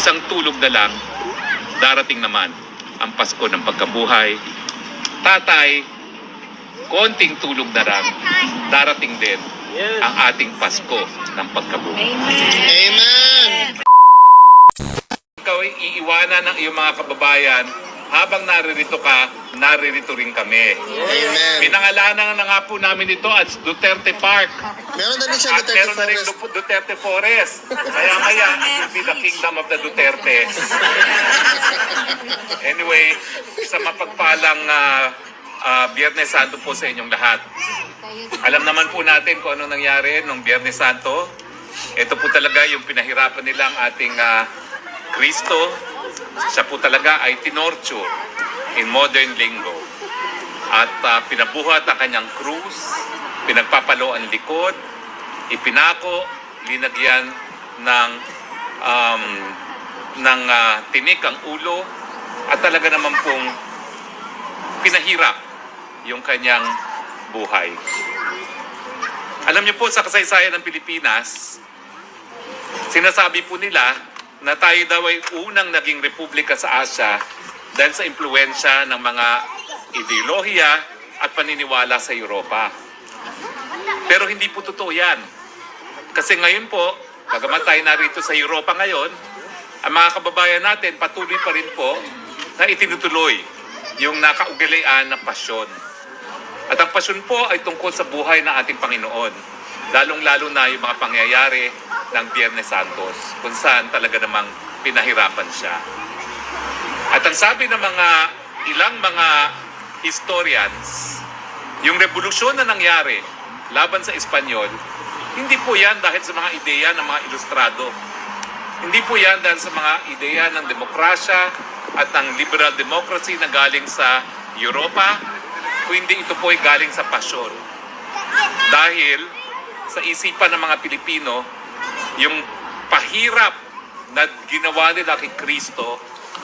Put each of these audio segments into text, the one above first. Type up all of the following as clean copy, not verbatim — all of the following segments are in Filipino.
isang tulog na lang, darating naman ang Pasko ng pagkabuhay. Tatay, konting tulog na lang, darating din ang ating Pasko ng pagkabuhay. Amen! Ikaw ay iiwanan ng iyong mga kababayan, habang naririto ka, naririto rin kami. Amen! Pinangalanan na nga po namin ito at Duterte Park. Meron na rin siya At meron na rin Duterte Duterte Forest. Maya-maya, it will be the kingdom of the Duterte. Anyway, sa mapagpalang Biyernes Santo po sa inyong lahat. Alam naman po natin kung ano nangyari nung Biyernes Santo. Ito po talaga yung pinahirapan nilang ating Kristo. Siya po talaga ay tinorture in modern lingo. At pinabuhat ang kanyang krus, pinagpapalo ang likod, ipinako, linagyan ng tinik ang ulo, at talaga naman pong pinahirap yung kanyang buhay. Alam niyo po, sa kasaysayan ng Pilipinas, sinasabi po nila na tayo daw ay unang naging republika sa Asia dahil sa impluensya ng mga ideolohiya at paniniwala sa Europa. Pero hindi po totoo yan. Kasi ngayon po, bagamat tayo narito sa Europa ngayon, ang mga kababayan natin patuloy pa rin po na itinutuloy yung nakaugalian na pasyon. At ang pasyon po ay tungkol sa buhay ng ating Panginoon. Lalong-lalo na yung mga pangyayari ng Biyernes Santos, kung saan talaga namang pinahirapan siya. At ang sabi ng ilang mga historians, yung revolusyon na nangyari laban sa Espanyol, hindi po yan dahil sa mga ideya ng mga ilustrado. Hindi po yan dahil sa mga ideya ng demokrasya at ng liberal democracy na galing sa Europa, kundi ito po ay galing sa pasyon. Dahil sa isipan ng mga Pilipino, yung pahirap na ginawa nila kay Kristo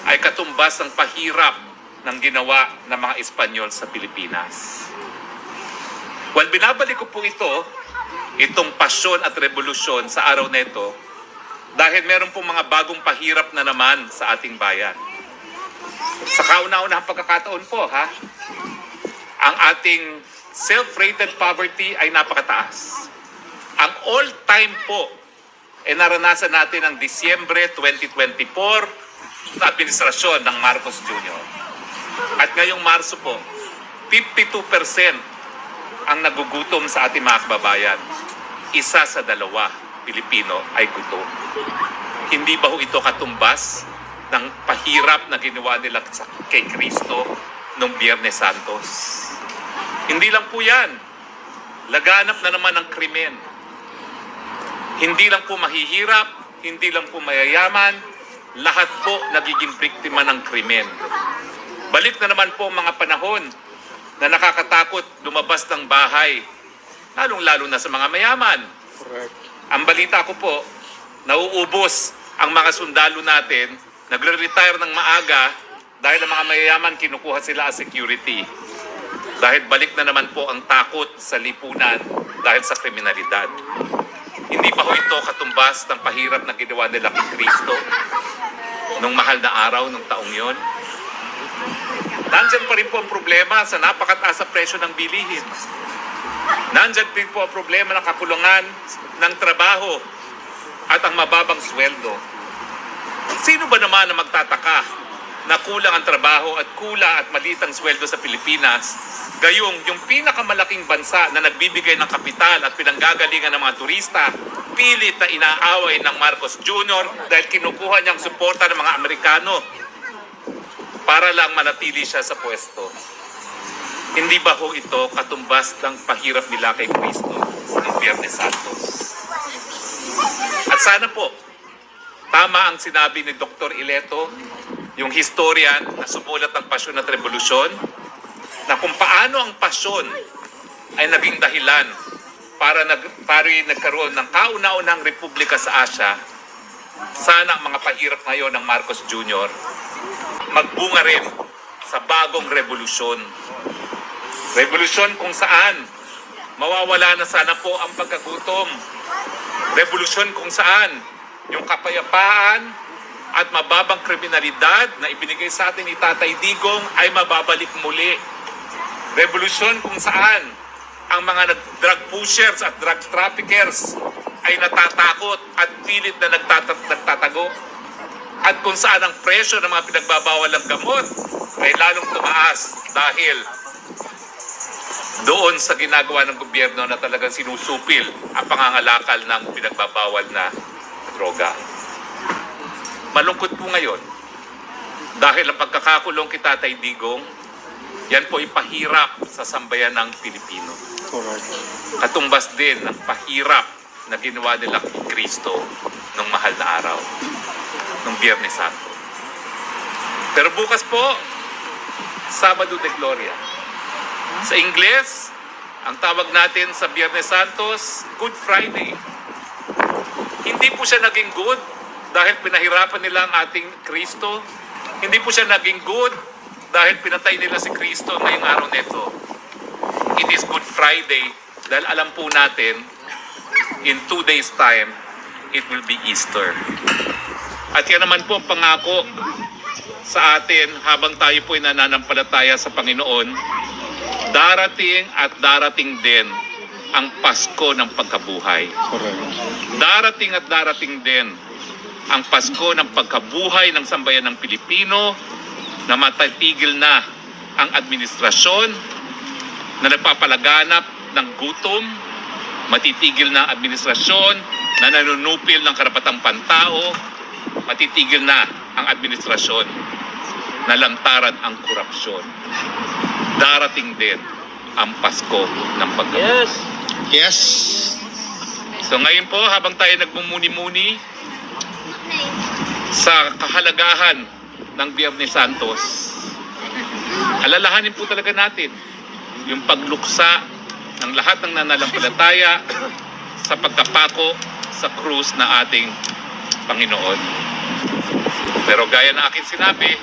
ay katumbas ng pahirap ng ginawa ng mga Espanyol sa Pilipinas. Well, binabalik ko po itong pasyon at revolusyon sa araw na ito dahil meron pong mga bagong pahirap na naman sa ating bayan. Sa kauna-unahang pagkakataon po, ang ating self-rated poverty ay napakataas. Ang all-time po ay naranasan natin ng Disyembre 2024 sa administrasyon ng Marcos Jr. At ngayong Marso po, 52% ang nagugutom sa ating mga kababayan. Isa sa dalawa Pilipino ay gutom. Hindi ba ho ito katumbas ng pahirap na ginawa nila kay Kristo noong Biyernes Santos? Hindi lang po yan. Laganap na naman ang krimen. Hindi lang po mahihirap, hindi lang po mayayaman, lahat po nagiging biktima ng krimen. Balik na naman po mga panahon na nakakatakot lumabas ng bahay, lalong-lalo na sa mga mayaman. Ang balita ko po, nauubos ang mga sundalo natin, nagre-retire ng maaga dahil ang mga mayayaman kinukuha sila as security. Dahil balik na naman po ang takot sa lipunan dahil sa kriminalidad. Hindi pa ho ito katumbas ng pahirap na ginawa nila kay Kristo nung mahal na araw, nung taong yon. Nandyan pa rin po ang problema sa napakataas sa presyo ng bilihin. Nandyan din po ang problema ng kakulangan ng trabaho at ang mababang sweldo. Sino ba naman na magtataka na kulang ang trabaho at kulang at maliit ang sweldo sa Pilipinas? Gayong yung pinakamalaking bansa na nagbibigay ng kapital at pinanggagalingan ng mga turista, pilit na inaaway ng Marcos Jr. dahil kinukuha niyang suporta ng mga Amerikano para lang manatili siya sa pwesto. Hindi ba ho ito katumbas ng pahirap nila kay Kristo ng Biyernes Santos? At sana po, tama ang sinabi ni Dr. Ileto, yung historian na sumulat ng Pasyon at Revolusyon, na kung paano ang pasyon ay naging dahilan para nagkaroon ng kauna-unahang republika sa Asia, sana ang mga pahirap ngayon ng Marcos Jr. magbunga rin sa bagong revolusyon. Revolusyon kung saan mawawala na sana po ang pagkagutom. Revolusyon kung saan yung kapayapaan at mababang kriminalidad na ibinigay sa atin ni Tatay Digong ay mababalik muli. Revolusyon kung saan ang mga drug pushers at drug traffickers ay natatakot at pilit na nagtatago. At kung saan ang presyo ng mga pinagbabawal ng gamot ay lalong tumaas dahil doon sa ginagawa ng gobyerno na talagang sinusupil ang pangangalakal ng pinagbabawal na droga. Malungkot po ngayon dahil ang pagkakakulong kay Tatay Digong, yan po ipahirap sa sambayan ng Pilipino. Correct. Katumbas din ng pahirap na ginawa nila kay Kristo nung mahal na araw, nung Biyernes Santo. Pero bukas po, Sabado de Gloria. Sa Ingles, ang tawag natin sa Biyernes Santos, Good Friday. Hindi po siya naging good dahil pinahirapan nila ang ating Kristo. Hindi po siya naging good dahil pinatay nila si Kristo ngayong araw nito. It is Good Friday dahil alam po natin, in 2 days time, it will be Easter. At yan naman po ang pangako sa atin habang tayo po ay nananampalataya sa Panginoon. Darating at darating din ang Pasko ng pagkabuhay. Correct. Darating at darating din ang Pasko ng pagkabuhay ng sambayan ng Pilipino na matatigil na ang administrasyon na nagpapalaganap ng gutom, matitigil na ang administrasyon na nanunupil ng karapatang pantao, matitigil na ang administrasyon na lantaran ang korupsyon. Darating din ang Pasko ng pagkabuhay. Yes. So ngayon po, habang tayo nagmumuni-muni sa kahalagahan ng Biyernes Santos, alalahanin po talaga natin yung pagluksa ng lahat ng nananampalataya sa pagkapako sa krus na ating Panginoon. Pero gaya na aking sinabi,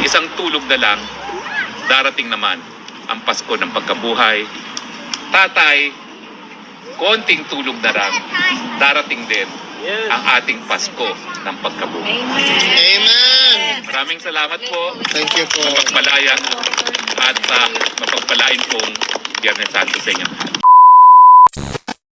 isang tulog na lang, darating naman ang Pasko ng pagkabuhay. Tatay, konting tulog na lang, darating din ang ating Pasko ng pagkabuhay. Amen. Maraming salamat po. Thank you po. Mapagpalayan at mapagpalain pong Biyernes Santo sa inyong lahat.